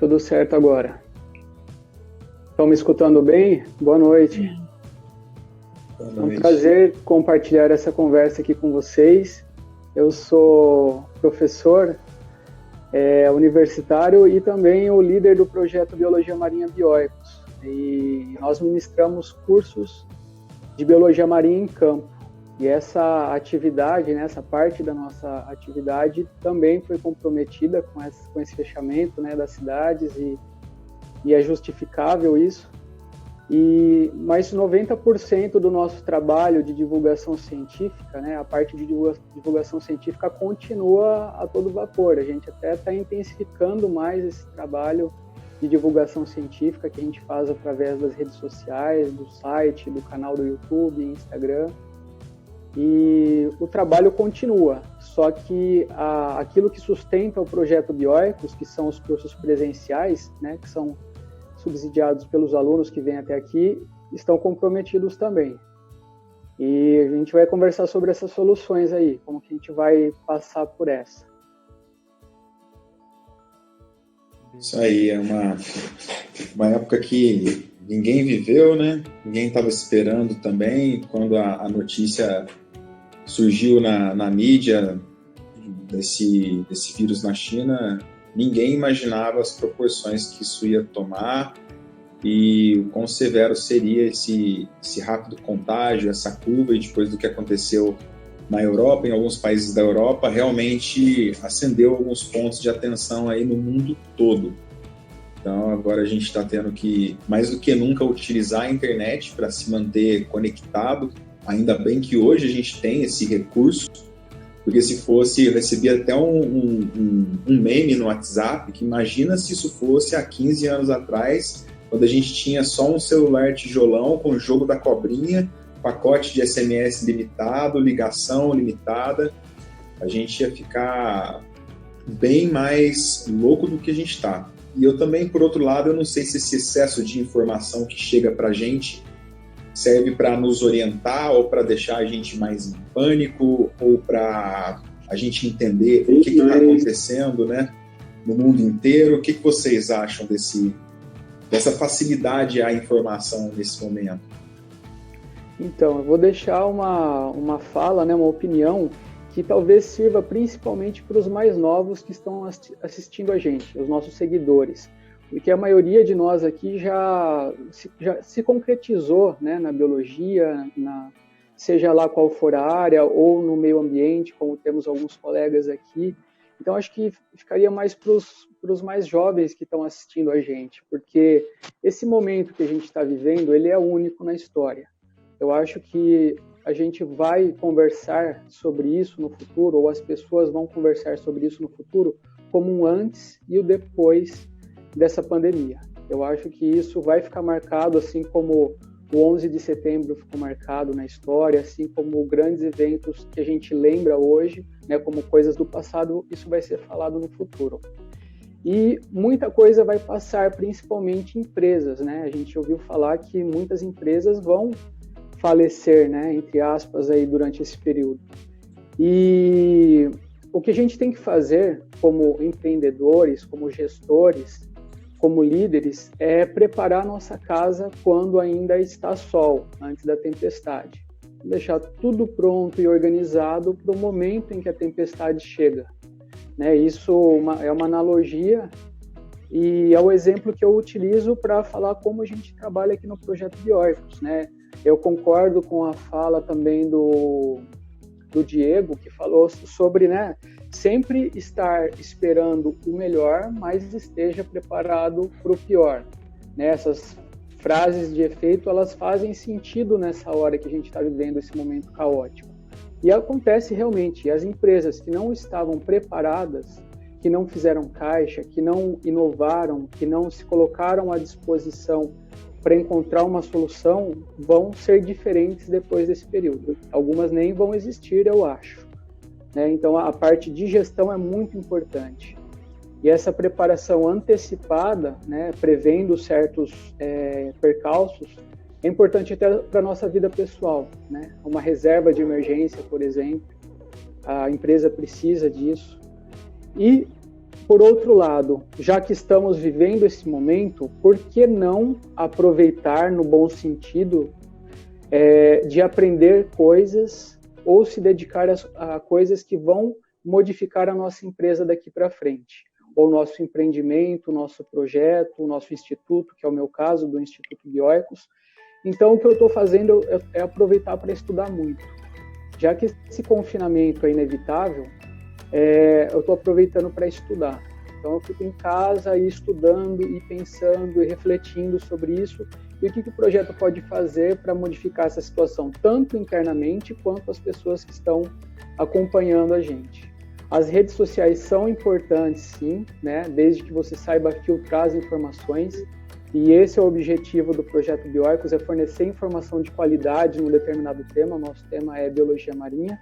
Tudo certo agora. Estão me escutando bem? Boa noite. Boa É noite. um prazer compartilhar essa conversa aqui com vocês. Eu sou professor universitário e também o líder do projeto Biologia Marinha Bioecos. E nós ministramos cursos de Biologia Marinha em campo. E essa atividade, né, essa parte da nossa atividade também foi comprometida com esse fechamento, né, das cidades e é justificável isso. Mas 90% do nosso trabalho de divulgação científica, né, a parte de divulgação científica continua a todo vapor. A gente até está intensificando mais esse trabalho de divulgação científica que a gente faz através das redes sociais, do site, do canal do YouTube, Instagram. E o trabalho continua, só que aquilo que sustenta o projeto Bioecos, que são os cursos presenciais, né, que são subsidiados pelos alunos que vêm até aqui, estão comprometidos também. E a gente vai conversar sobre essas soluções aí, como que a gente vai passar por essa. Isso aí, é uma época que ninguém viveu, né? Ninguém estava esperando também. Quando a notícia surgiu na mídia desse vírus na China, ninguém imaginava as proporções que isso ia tomar e o quão severo seria esse rápido contágio, essa curva, e depois do que aconteceu na Europa, em alguns países da Europa, realmente acendeu alguns pontos de atenção aí no mundo todo. Então agora a gente está tendo que, mais do que nunca, utilizar a internet para se manter conectado. Ainda bem que hoje a gente tem esse recurso, porque se fosse, eu recebi até um meme no WhatsApp, que imagina se isso fosse há 15 anos atrás, quando a gente tinha só um celular tijolão com o jogo da cobrinha, pacote de SMS limitado, ligação limitada, a gente ia ficar bem mais louco do que a gente está. E eu também, por outro lado, eu não sei se esse excesso de informação que chega para a gente serve para nos orientar ou para deixar a gente mais em pânico ou para a gente entender o que está acontecendo, né, no mundo inteiro. O que vocês acham dessa facilidade à informação nesse momento? Então, eu vou deixar uma fala, né, uma opinião que talvez sirva principalmente para os mais novos que estão assistindo a gente, os nossos seguidores. Porque a maioria de nós aqui já se concretizou, né, na biologia, seja lá qual for a área, ou no meio ambiente, como temos alguns colegas aqui. Então, acho que ficaria mais para os mais jovens que estão assistindo a gente, porque esse momento que a gente está vivendo, ele é único na história. Eu acho que a gente vai conversar sobre isso no futuro, ou as pessoas vão conversar sobre isso no futuro, como um antes e o depois dessa pandemia. Eu acho que isso vai ficar marcado, assim como o 11 de setembro ficou marcado na história, assim como grandes eventos que a gente lembra hoje, né, como coisas do passado, isso vai ser falado no futuro. E muita coisa vai passar, principalmente empresas, né? A gente ouviu falar que muitas empresas vão falecer, né, entre aspas, aí durante esse período. E o que a gente tem que fazer como empreendedores, como gestores, como líderes, é preparar a nossa casa quando ainda está sol, antes da tempestade. Deixar tudo pronto e organizado para o momento em que a tempestade chega. Né? Isso é uma analogia e é o exemplo que eu utilizo para falar como a gente trabalha aqui no Projeto Bioecos, né? Eu concordo com a fala também do Diego, que falou sobre, né, sempre estar esperando o melhor, mas esteja preparado para o pior. Né? Essas frases de efeito, elas fazem sentido nessa hora que a gente está vivendo esse momento caótico. E acontece realmente, as empresas que não estavam preparadas, que não fizeram caixa, que não inovaram, que não se colocaram à disposição para encontrar uma solução, vão ser diferentes depois desse período. Algumas nem vão existir, eu acho. Né? Então, a parte de gestão é muito importante. E essa preparação antecipada, né, prevendo certos percalços, é importante até para a nossa vida pessoal. Né? Uma reserva de emergência, por exemplo, a empresa precisa disso. E por outro lado, já que estamos vivendo esse momento, por que não aproveitar no bom sentido de aprender coisas ou se dedicar a coisas que vão modificar a nossa empresa daqui para frente? Ou o nosso empreendimento, o nosso projeto, o nosso instituto, que é o meu caso, do Instituto Bioicos. Então, o que eu estou fazendo é aproveitar para estudar muito. Já que esse confinamento é inevitável, eu estou aproveitando para estudar. Então, eu fico em casa e estudando e pensando e refletindo sobre isso e o que o projeto pode fazer para modificar essa situação, tanto internamente quanto as pessoas que estão acompanhando a gente. As redes sociais são importantes, sim, né? Desde que você saiba filtrar as informações. E esse é o objetivo do Projeto Bioicos, é fornecer informação de qualidade num determinado tema. O nosso tema é biologia marinha.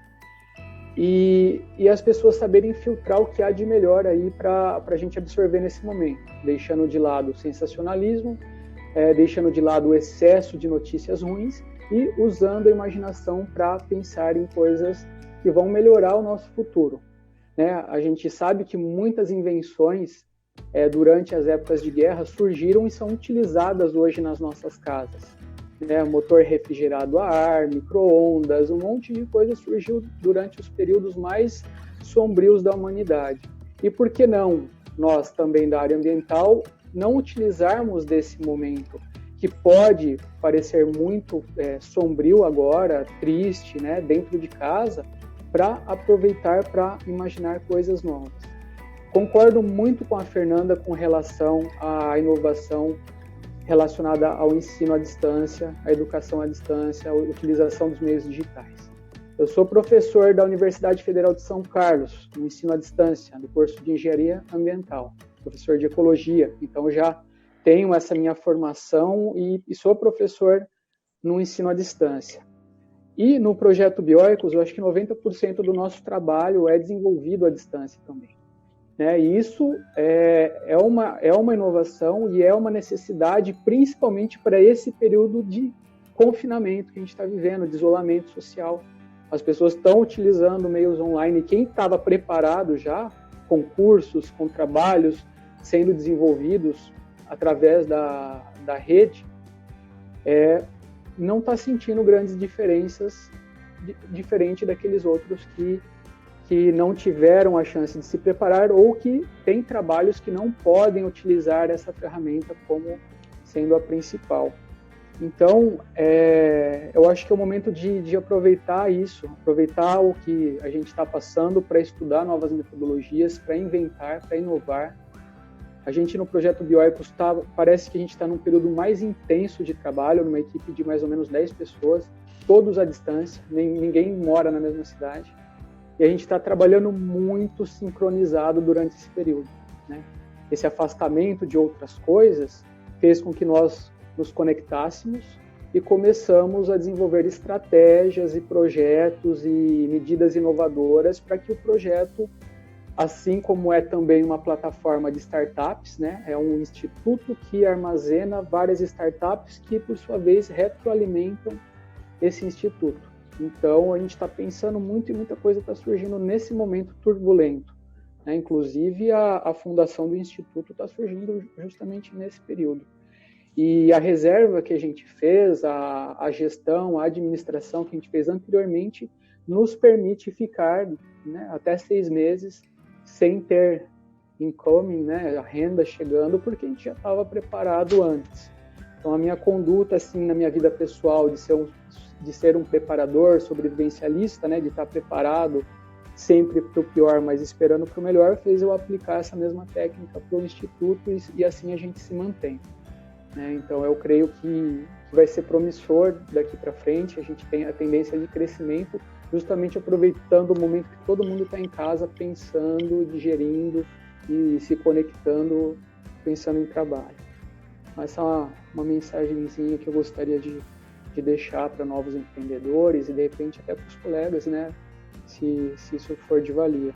E as pessoas saberem filtrar o que há de melhor aí para a gente absorver nesse momento, deixando de lado o sensacionalismo, deixando de lado o excesso de notícias ruins e usando a imaginação para pensar em coisas que vão melhorar o nosso futuro. Né? A gente sabe que muitas invenções durante as épocas de guerra surgiram e são utilizadas hoje nas nossas casas. Né? Motor refrigerado a ar, micro-ondas, um monte de coisa surgiu durante os períodos mais sombrios da humanidade. E por que não, nós também da área ambiental, não utilizarmos desse momento, que pode parecer muito sombrio agora, triste, né, dentro de casa, para aproveitar para imaginar coisas novas. Concordo muito com a Fernanda com relação à inovação relacionada ao ensino à distância, à educação à distância, à utilização dos meios digitais. Eu sou professor da Universidade Federal de São Carlos, no ensino à distância, do curso de Engenharia Ambiental, professor de Ecologia, então já tenho essa minha formação e sou professor no ensino à distância. E no projeto Bioicos, eu acho que 90% do nosso trabalho é desenvolvido à distância também. Né? E isso é uma inovação e é uma necessidade, principalmente para esse período de confinamento que a gente está vivendo, de isolamento social. As pessoas estão utilizando meios online. Quem estava preparado já, com cursos, com trabalhos sendo desenvolvidos através da rede, não está sentindo grandes diferenças, diferente daqueles outros que não tiveram a chance de se preparar ou que têm trabalhos que não podem utilizar essa ferramenta como sendo a principal. Então, eu acho que é o momento de aproveitar isso, aproveitar o que a gente está passando para estudar novas metodologias, para inventar, para inovar. A gente no Projeto Bioicos parece que a gente está num período mais intenso de trabalho, numa equipe de mais ou menos 10 pessoas, todos à distância, ninguém mora na mesma cidade. E a gente está trabalhando muito sincronizado durante esse período. Né? Esse afastamento de outras coisas fez com que nós nos conectássemos e começamos a desenvolver estratégias e projetos e medidas inovadoras para que o projeto, assim como é também uma plataforma de startups, né? É um instituto que armazena várias startups que, por sua vez, retroalimentam esse instituto. Então, a gente está pensando muito e muita coisa está surgindo nesse momento turbulento. Né? Inclusive, a fundação do Instituto está surgindo justamente nesse período. E a reserva que a gente fez, a gestão, a administração que a gente fez anteriormente, nos permite ficar, né, até 6 meses sem ter incoming, né, a renda chegando, porque a gente já estava preparado antes. Então, a minha conduta, assim, na minha vida pessoal, de ser um preparador, sobrevivencialista, né, de estar preparado sempre para o pior, mas esperando para o melhor, fez eu aplicar essa mesma técnica para o Instituto e assim a gente se mantém. Né? Então, eu creio que vai ser promissor daqui para frente, a gente tem a tendência de crescimento, justamente aproveitando o momento que todo mundo está em casa, pensando, digerindo e se conectando, pensando em trabalho. Essa é uma mensagenzinha que eu gostaria de deixar para novos empreendedores e, de repente, até para os colegas, né? Se isso for de valia.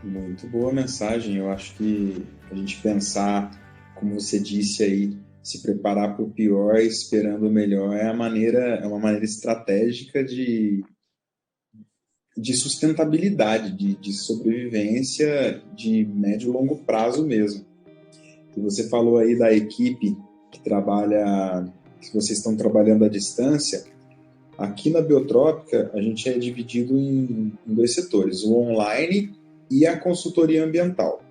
Muito boa mensagem. Eu acho que a gente pensar, como você disse aí, se preparar para o pior esperando o melhor é uma maneira estratégica de de sustentabilidade, de sobrevivência de médio e longo prazo mesmo. E você falou aí da equipe que trabalha, que vocês estão trabalhando à distância. Aqui na Biotrópica, a gente é dividido em dois setores, o online e a consultoria ambiental.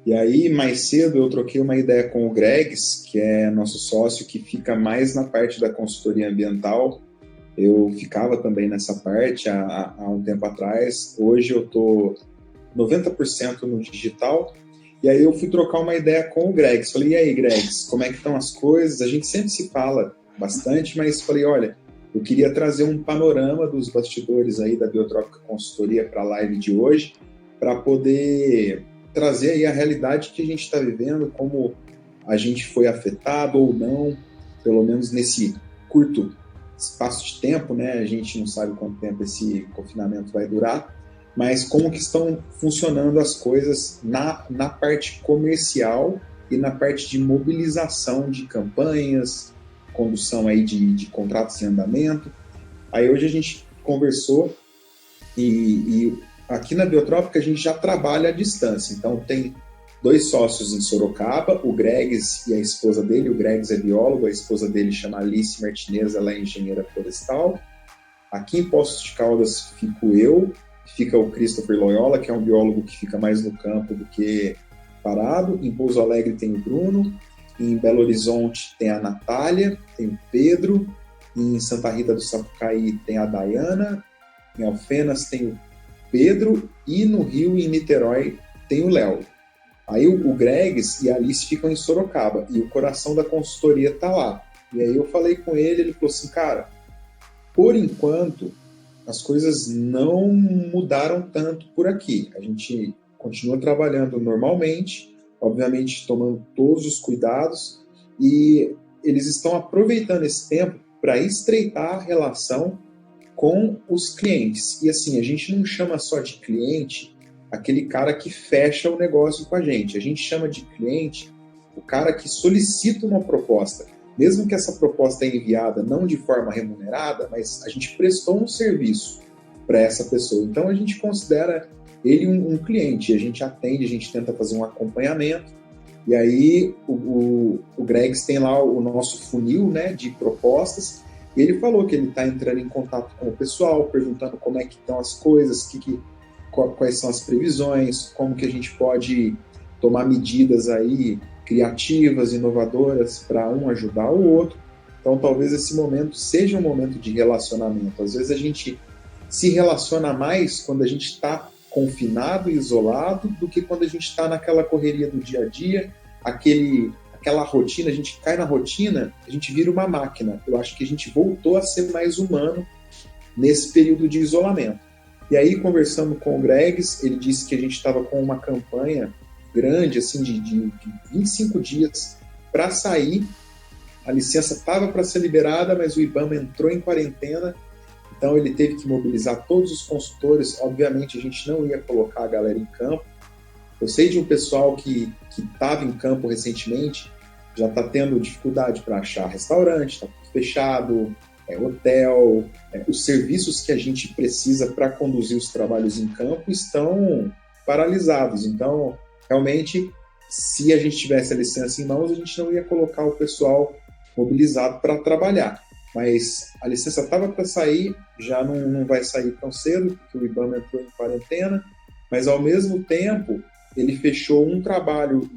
E aí, mais cedo, eu troquei uma ideia com o Gregs, que é nosso sócio, que fica mais na parte da consultoria ambiental. Eu ficava também nessa parte há um tempo atrás. Hoje eu estou 90% no digital. E aí eu fui trocar uma ideia com o Gregs. Falei, e aí, Gregs, como é que estão as coisas? A gente sempre se fala bastante, mas falei, olha, eu queria trazer um panorama dos bastidores aí da Biotrópica Consultoria para a live de hoje, para poder trazer aí a realidade que a gente está vivendo, como a gente foi afetado ou não, pelo menos nesse curto espaço de tempo, né? A gente não sabe quanto tempo esse confinamento vai durar, mas como que estão funcionando as coisas na parte comercial e na parte de mobilização de campanhas, condução aí de contratos em andamento. Aí hoje a gente conversou e aqui na Biotrópica a gente já trabalha à distância, então tem 2 sócios em Sorocaba, o Gregs e a esposa dele. O Gregs é biólogo, a esposa dele chama Alice Martinez, ela é engenheira florestal. Aqui em Poços de Caldas fico eu, fica o Christopher Loyola, que é um biólogo que fica mais no campo do que parado. Em Pouso Alegre tem o Bruno, em Belo Horizonte tem a Natália, tem o Pedro, em Santa Rita do Sapucaí tem a Dayana, em Alfenas tem o Pedro e no Rio, em Niterói, tem o Léo. Aí o Gregs e a Alice ficam em Sorocaba e o coração da consultoria está lá. E aí eu falei com ele, ele falou assim, cara, por enquanto as coisas não mudaram tanto por aqui. A gente continua trabalhando normalmente, obviamente tomando todos os cuidados, e eles estão aproveitando esse tempo para estreitar a relação com os clientes. E assim, a gente não chama só de cliente aquele cara que fecha o negócio com a gente chama de cliente o cara que solicita uma proposta. Mesmo que essa proposta é enviada não de forma remunerada, mas a gente prestou um serviço para essa pessoa. Então a gente considera ele um cliente, a gente atende, a gente tenta fazer um acompanhamento. E aí o Gregs tem lá o nosso funil, né, de propostas, e ele falou que ele está entrando em contato com o pessoal, perguntando como é que estão as coisas, quais são as previsões, como que a gente pode tomar medidas aí criativas, inovadoras para um ajudar o outro. Então talvez esse momento seja um momento de relacionamento. Às vezes a gente se relaciona mais quando a gente está confinado e isolado do que quando a gente está naquela correria do dia a dia, aquela rotina, a gente cai na rotina, a gente vira uma máquina. Eu acho que a gente voltou a ser mais humano nesse período de isolamento. E aí, conversando com o Gregs, ele disse que a gente estava com uma campanha grande, assim, de 25 dias para sair. A licença estava para ser liberada, mas o IBAMA entrou em quarentena, então ele teve que mobilizar todos os consultores. Obviamente, a gente não ia colocar a galera em campo. Eu sei de um pessoal que estava em campo recentemente, já está tendo dificuldade para achar restaurante, está fechado, hotel, os serviços que a gente precisa para conduzir os trabalhos em campo estão paralisados. Então, realmente, se a gente tivesse a licença em mãos, a gente não ia colocar o pessoal mobilizado para trabalhar. Mas a licença estava para sair, já não vai sair tão cedo, porque o IBAMA entrou em quarentena, mas ao mesmo tempo ele fechou um trabalho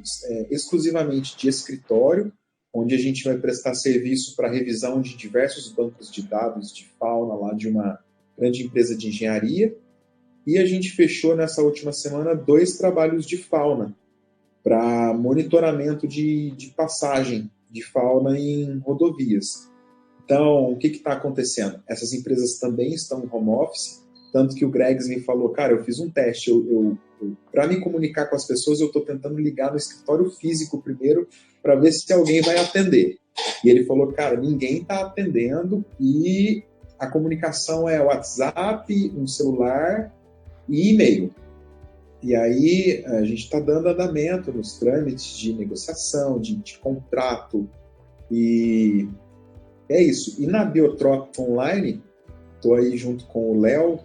exclusivamente de escritório, onde a gente vai prestar serviço para revisão de diversos bancos de dados de fauna lá de uma grande empresa de engenharia. E a gente fechou nessa última semana 2 trabalhos de fauna para monitoramento de passagem de fauna em rodovias. Então, o que está acontecendo? Essas empresas também estão em home office, tanto que o Gregs me falou, cara, eu fiz um teste, para me comunicar com as pessoas, eu estou tentando ligar no escritório físico primeiro para ver se alguém vai atender. E ele falou, cara, ninguém está atendendo e a comunicação é WhatsApp, um celular e e-mail. E aí a gente está dando andamento nos trâmites de negociação, de contrato, e é isso. E na Biotrópica Online, estou aí junto com o Léo,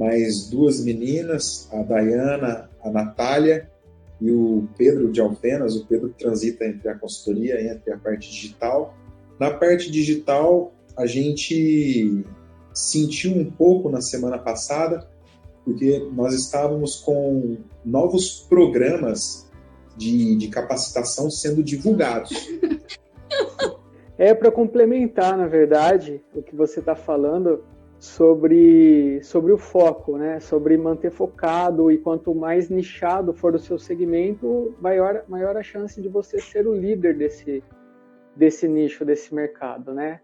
mais 2 meninas, a Dayana, a Natália e o Pedro de Alfenas. O Pedro transita entre a consultoria, entre a parte digital. Na parte digital, a gente sentiu um pouco na semana passada, porque nós estávamos com novos programas de capacitação sendo divulgados. Para complementar, na verdade, o que você está falando sobre o foco, né? Sobre manter focado, e quanto mais nichado for o seu segmento, maior a chance de você ser o líder desse nicho, desse mercado, né?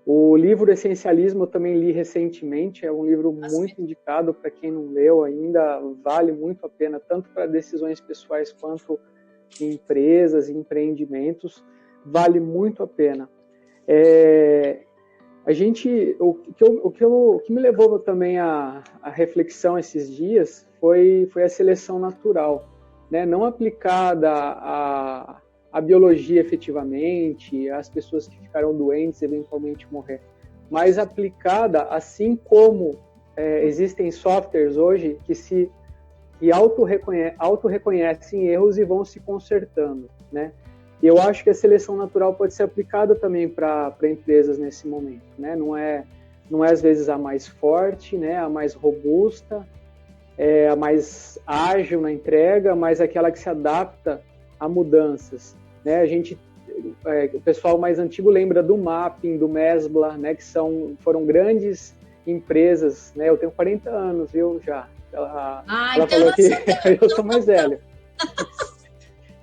O livro Essencialismo eu também li recentemente, é um livro muito indicado para quem não leu ainda, vale muito a pena, tanto para decisões pessoais quanto em empresas e empreendimentos, vale muito a pena. O que me levou também à reflexão esses dias foi a seleção natural, né? Não aplicada à biologia efetivamente, às pessoas que ficaram doentes, eventualmente morrer, mas aplicada assim como existem softwares hoje que auto-reconhecem erros e vão se consertando, né? E eu acho que a seleção natural pode ser aplicada também para empresas nesse momento, né? Não é às vezes a mais forte, né? A mais robusta, a mais ágil na entrega, mas aquela que se adapta a mudanças, né? O pessoal mais antigo lembra do Mapping, do Mesbla, né? Que foram grandes empresas, né? Eu tenho 40 anos, viu, já. Ela então falou que eu sou mais velho.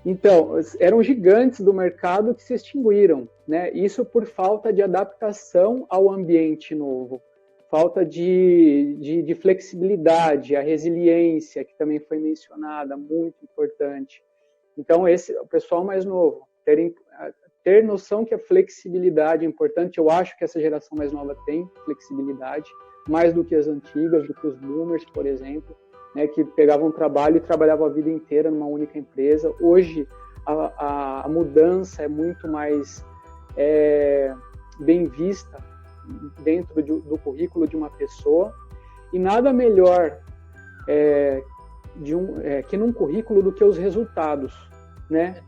Então, eram gigantes do mercado que se extinguiram, né? Isso por falta de adaptação ao ambiente novo, falta de flexibilidade, a resiliência, que também foi mencionada, muito importante. Então, o pessoal mais novo, ter noção que a flexibilidade é importante. Eu acho que essa geração mais nova tem flexibilidade, mais do que as antigas, do que os boomers, por exemplo, né, que pegavam trabalho e trabalhavam a vida inteira numa única empresa. Hoje, a mudança é muito mais bem vista dentro do currículo de uma pessoa, e nada melhor que num currículo do que os resultados, né?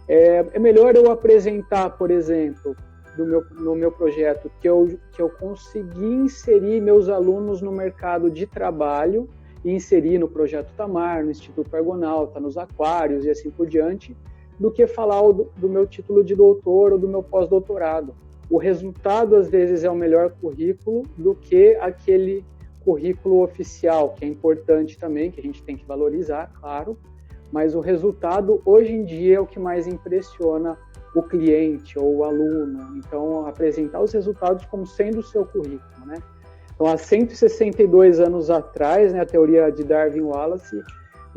É melhor eu apresentar, por exemplo, no meu projeto, que eu consegui inserir meus alunos no mercado de trabalho, e inserir no Projeto Tamar, no Instituto Argonauta, nos Aquários e assim por diante, do que falar do meu título de doutor ou do meu pós-doutorado. O resultado, às vezes, é o melhor currículo do que aquele currículo oficial, que é importante também, que a gente tem que valorizar, claro, mas o resultado, hoje em dia, é o que mais impressiona o cliente ou o aluno. Então, apresentar os resultados como sendo o seu currículo, né? Então, há 162 anos atrás, né, a teoria de Darwin-Wallace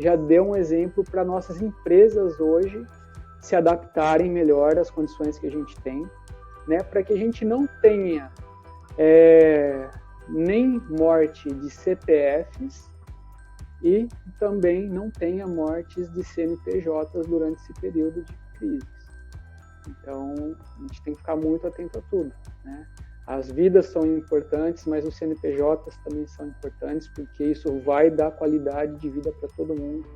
já deu um exemplo para nossas empresas hoje se adaptarem melhor às condições que a gente tem, né, para que a gente não tenha nem morte de CPFs e também não tenha mortes de CNPJs durante esse período de crise. Então, a gente tem que ficar muito atento a tudo, né? As vidas são importantes, mas os CNPJs também são importantes, porque isso vai dar qualidade de vida para todo mundo,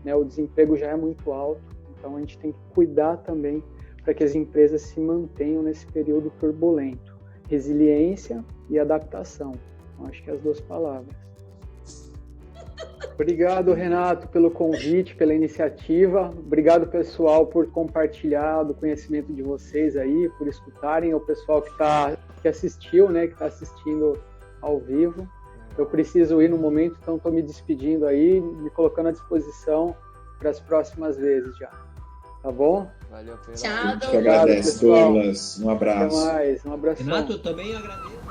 né? O desemprego já é muito alto, então a gente tem que cuidar também para que as empresas se mantenham nesse período turbulento. Resiliência e adaptação. Então, acho que as duas palavras. Obrigado, Renato, pelo convite, pela iniciativa. Obrigado, pessoal, por compartilhar do conhecimento de vocês aí, por escutarem. O pessoal que assistiu, né, que está assistindo ao vivo. Eu preciso ir no momento, então estou me despedindo aí, me colocando à disposição para as próximas vezes já. Tá bom? Valeu pela... Tchau, Douglas. Agradece, Douglas. Um abraço. Até mais. Um abraço. Renato, também agradeço.